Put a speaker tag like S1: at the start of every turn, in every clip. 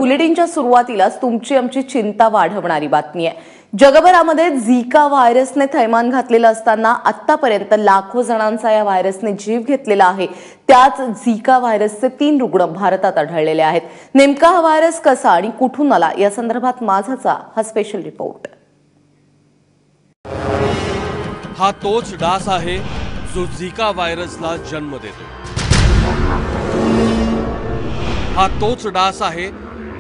S1: बुलेटिनच्या सुरुवातीलाच तुमची आमची चिंता वाढवणारी बातमी आहे। जगभरामध्ये झिका व्हायरसने थैमान घातलेलं असताना आतापर्यंत लाखो जणांचा या व्हायरसने जीव घेतलेला आहे। त्याच झिका व्हायरसचे 3 रुग्ण भारतात आढळलेले आहेत। नेमका हा व्हायरस कसा आणि कुठून आला या संदर्भात माझाचा हा स्पेशल रिपोर्ट।
S2: हा तोच डास आहे जो झिका व्हायरसला जन्म देतो। हा तोच डास आहे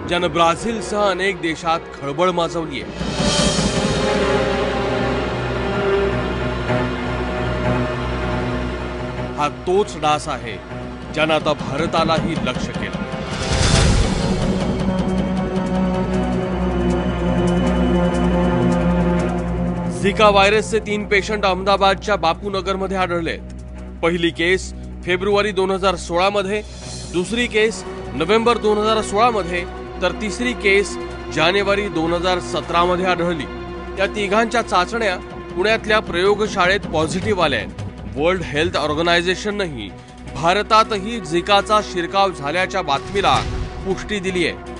S2: ज्याने ब्राझीलसह अनेक देशात खळबळ माजवली आहे। हा तोच डास आहे ज्याने आता भारतालाही लक्ष्य केलं। झिका व्हायरसचे 3 पेशंट अहमदाबादच्या बापूनगरमध्ये आढळले। पहिली केस फेब्रुवारी 2016 मध्ये, दुसरी केस नोव्हेंबर 2016 मध्ये, तर तिसरी केस जानेवारी 2017 मध्ये आढळली। या तिघांच्या चाचण्या पुण्यातल्या प्रयोगशाळेत पॉझिटिव्ह आल्या आहेत। वर्ल्ड हेल्थ ऑर्गनायझेशननेही भारतातही झिकाचा शिरकाव झाल्याच्या बातमीला पुष्टी दिली आहे।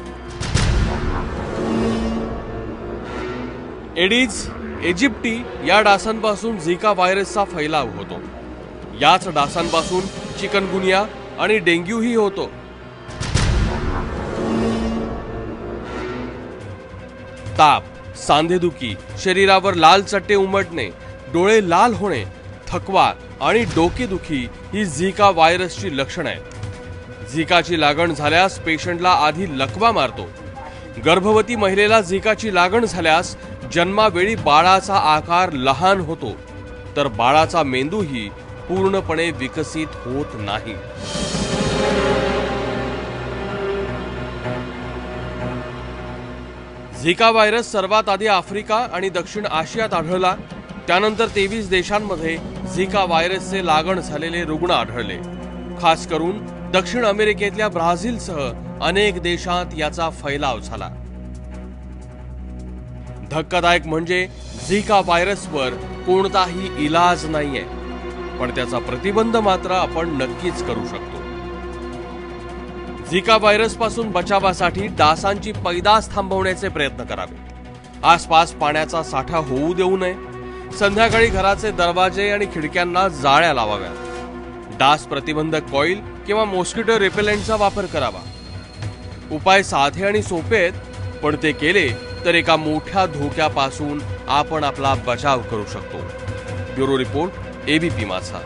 S2: एडिस इजिप्टी या डासांपासून झिका व्हायरसचा फैलाव होतो। याच डासांपासून चिकनगुनिया आणि डेंग्यूही होतो। ताप, सांधेदुखी, शरीरावर लाल चट्टे उमटणे, डोळे लाल होणे, थकवा आणि डोकेदुखी ही झिका व्हायरसची लक्षणे आहेत। झिकाची लागण झाल्यास पेशंटला आधी लकवा मारतो। गर्भवती महिलेला झिकाची लागण झाल्यास जन्मावेळी बाळाचा आकार लहान होतो, तर बाळाचा मेंदूही पूर्णपणे विकसित होत नाही। झिका व्हायरस सर्वात आधी आफ्रिका आणि दक्षिण आशियात आढळला। त्यानंतर 23 देशांमध्ये झिका व्हायरसचे लागण झालेले रुग्ण आढळले। खास करून दक्षिण अमेरिकेतल्या ब्राझीलसह अनेक देशात याचा फैलाव झाला। धक्कादायक म्हणजे झिका व्हायरसवर कोणताही इलाज नाहीये, पण त्याचा प्रतिबंध मात्र आपण नक्कीच करू शकतो। झिका व्हायरस पासून बचावासाठी डासांची पैदास थांबवण्याचे प्रयत्न करावेत। आसपास पाण्याचा साठा होऊ देऊ नये। संध्याकाळी घराचे दरवाजे आणि खिडक्यांना जाळ्या लावाव्यात। डास प्रतिबंधक कॉईल किंवा मॉस्किटो रिपेलेंटचा वापर करावा। उपाय साधे आणि सोपे आहेत, पण ते केले तर एका मोठ्या धोक्यापासून आपण आपला बचाव करू शकतो। ब्युरो रिपोर्ट, एबीपी माझा।